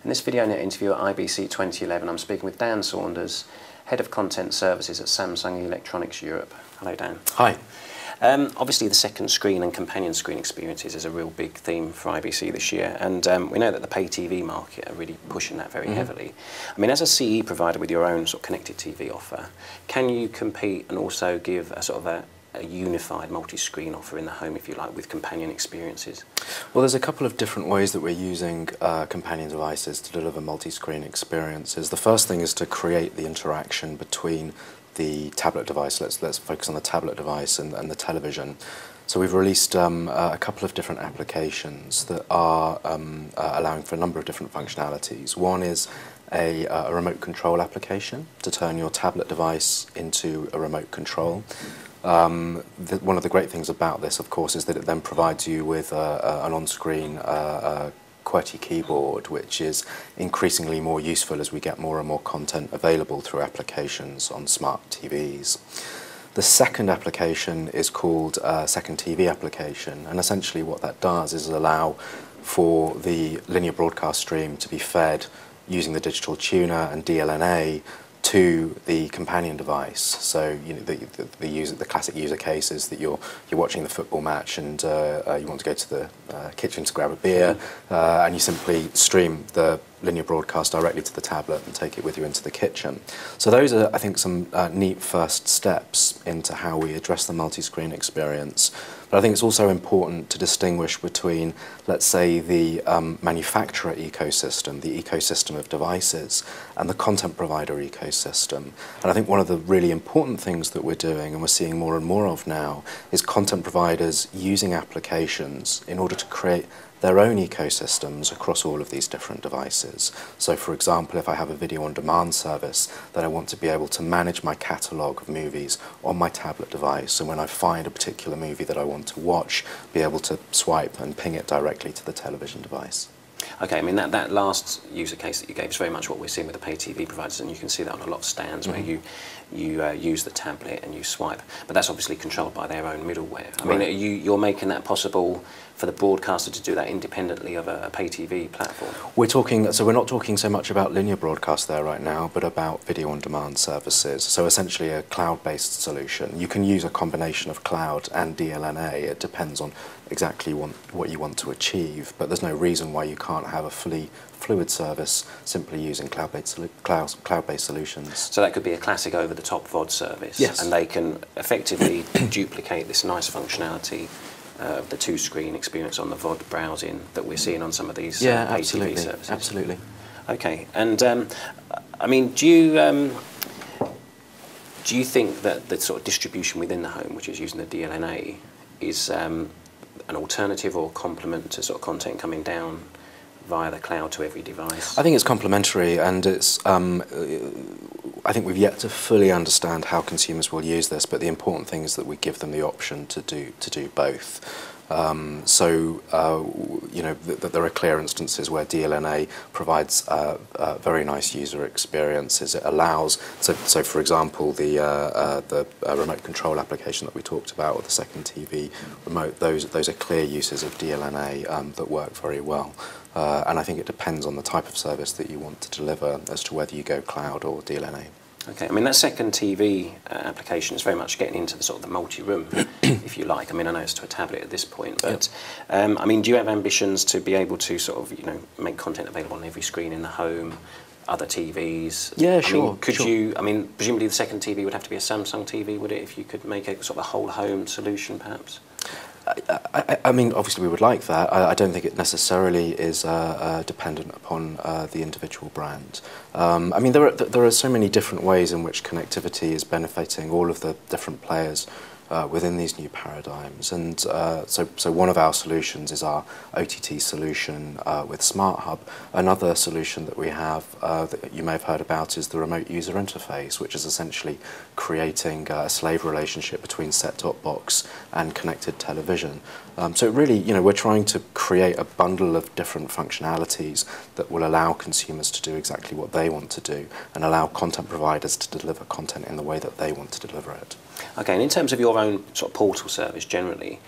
In this video net interview at IBC 2011, I'm speaking with Dan Saunders, Head of Content Services at Samsung Electronics Europe. Hello, Dan. Hi. Obviously, the second screen and companion screen experiences is a real big theme for IBC this year, and we know that the pay TV market are really pushing that very heavily. I mean, as a CE provider with your own sort of connected TV offer, can you compete and also give a sort of a unified multi-screen offer in the home, if you like, with companion experiences? Well, there's a couple of different ways that we're using companion devices to deliver multi-screen experiences. The first thing is to create the interaction between the tablet device. Let's focus on the tablet device and the television. So we've released a couple of different applications that are allowing for a number of different functionalities. One is a remote control application to turn your tablet device into a remote control. One of the great things about this, of course, is that it then provides you with an on-screen QWERTY keyboard, which is increasingly more useful as we get more and more content available through applications on smart TVs. The second application is called Second TV application, and essentially what that does is allow for the linear broadcast stream to be fed using the digital tuner and DLNA to the companion device. So you know, the classic user case is that you're watching the football match and you want to go to the kitchen to grab a beer, and you simply stream the linear broadcast directly to the tablet and take it with you into the kitchen. So those are, I think, some neat first steps into how we address the multi-screen experience. But I think it's also important to distinguish between, let's say, the manufacturer ecosystem, the ecosystem of devices, and the content provider ecosystem. And I think one of the really important things that we're doing, and we're seeing more and more of now, is content providers using applications in order to create their own ecosystems across all of these different devices. So for example, if I have a video on demand service, then I want to be able to manage my catalogue of movies on my tablet device, and when I find a particular movie that I want to watch, be able to swipe and ping it directly to the television device. Okay, I mean, that last user case that you gave is very much what we're seeing with the pay TV providers, and you can see that on a lot of stands where you use the tablet and you swipe, but that's obviously controlled by their own middleware. I mean, you're making that possible for the broadcaster to do that independently of a pay TV platform? So we're not talking so much about linear broadcast there right now, but about video on demand services. So essentially a cloud-based solution. You can use a combination of cloud and DLNA. It depends on exactly what you want to achieve, but there's no reason why you can't have a fully fluid service simply using cloud-based solutions. So that could be a classic over-the-top VOD service, yes, and they can effectively duplicate this nice functionality of the two-screen experience on the VOD browsing that we're seeing on some of these pay TV services. Absolutely. Okay, and I mean, do you think that the sort of distribution within the home, which is using the DLNA, is an alternative or complement to sort of content coming down via the cloud to every device? I think it's complementary, and it's. I think we've yet to fully understand how consumers will use this, but the important thing is that we give them the option to do both. You know, there are clear instances where DLNA provides very nice user experiences. It allows, so for example, the remote control application that we talked about, or the Second TV remote, those are clear uses of DLNA that work very well. And I think it depends on the type of service that you want to deliver as to whether you go cloud or DLNA. Okay, I mean, that Second TV application is very much getting into the sort of the multi-room, if you like. I mean, I know it's to a tablet at this point, but I mean, do you have ambitions to be able to sort of, you know, make content available on every screen in the home, other TVs? Yeah, sure. I mean, could you? I mean, presumably the Second TV would have to be a Samsung TV, would it? If you could make a sort of a whole home solution, perhaps. I mean, obviously we would like that. I don't think it necessarily is dependent upon the individual brand. I mean, there are so many different ways in which connectivity is benefiting all of the different players within these new paradigms, and so one of our solutions is our OTT solution with Smart Hub. Another solution that we have that you may have heard about is the remote user interface, which is essentially creating a slave relationship between set-top box and connected television. So really, you know, we're trying to create a bundle of different functionalities that will allow consumers to do exactly what they want to do, and allow content providers to deliver content in the way that they want to deliver it. Okay, and in terms of your own sort of portal service generally,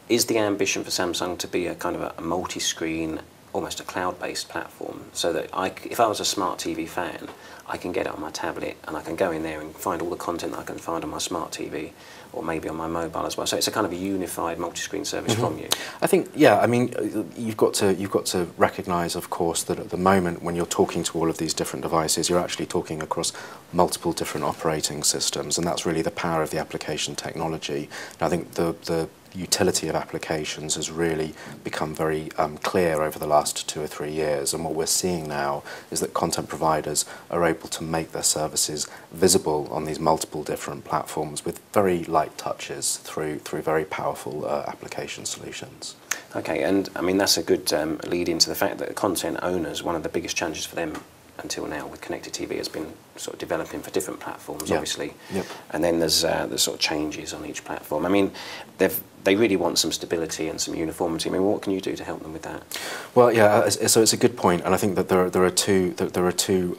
is the ambition for Samsung to be a kind of a multi-screen, almost a cloud-based platform so that if I was a smart TV fan, I can get it on my tablet and I can go in there and find all the content that I can find on my smart TV, or maybe on my mobile as well. So it's a kind of a unified multi-screen service from you. I think, yeah, I mean, you've got to recognise, of course, that at the moment when you're talking to all of these different devices, you're actually talking across multiple different operating systems, and that's really the power of the application technology. And I think the utility of applications has really become very clear over the last 2 or 3 years, and what we're seeing now is that content providers are able to make their services visible on these multiple different platforms with very light touches through very powerful application solutions. Okay, and I mean that's a good lead into the fact that content owners, one of the biggest challenges for them until now with connected TV has been sort of developing for different platforms, obviously. Yep. And then there's sort of changes on each platform. I mean, they really want some stability and some uniformity. I mean, what can you do to help them with that? Well, yeah, so it's a good point, and I think that there are two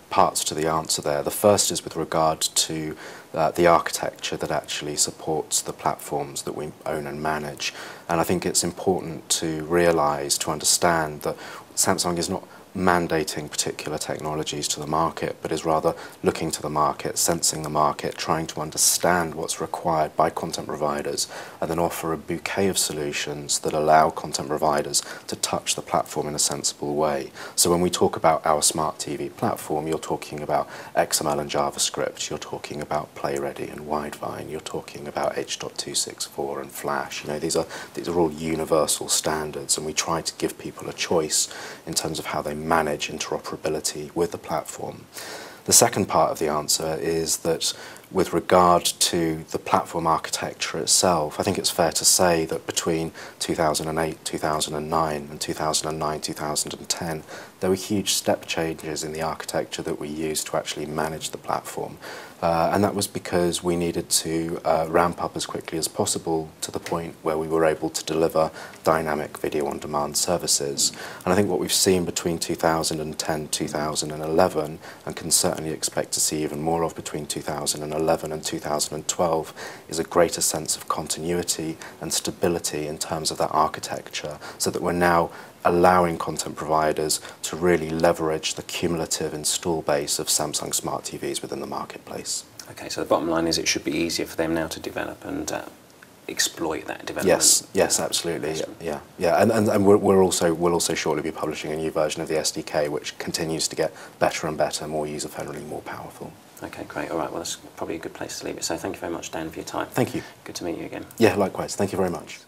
parts to the answer there. The first is with regard to the architecture that actually supports the platforms that we own and manage. And I think it's important to realise, to understand that Samsung is not mandating particular technologies to the market, but is rather looking to the market, sensing the market, trying to understand what's required by content providers, and then offer a bouquet of solutions that allow content providers to touch the platform in a sensible way. So when we talk about our smart TV platform, you're talking about XML and JavaScript, you're talking about PlayReady and Widevine, you're talking about H.264 and Flash. You know, these are all universal standards, and we try to give people a choice in terms of how they manage interoperability with the platform. The second part of the answer is that with regard to the platform architecture itself, I think it's fair to say that between 2008, 2009 and 2009, 2010, there were huge step changes in the architecture that we used to actually manage the platform. And that was because we needed to ramp up as quickly as possible to the point where we were able to deliver dynamic video on demand services. And I think what we've seen between 2010, 2011, and can certainly expect to see even more of between 2011 and 2012, is a greater sense of continuity and stability in terms of that architecture, so that we're now allowing content providers to really leverage the cumulative install base of Samsung smart TVs within the marketplace. Okay, so the bottom line is it should be easier for them now to develop and exploit that development. Yes, absolutely. Yeah. And we'll also shortly be publishing a new version of the SDK, which continues to get better and better, more user-friendly, more powerful. Okay, great. All right, well, that's probably a good place to leave it. So thank you very much, Dan, for your time. Thank you. Good to meet you again. Yeah, likewise. Thank you very much.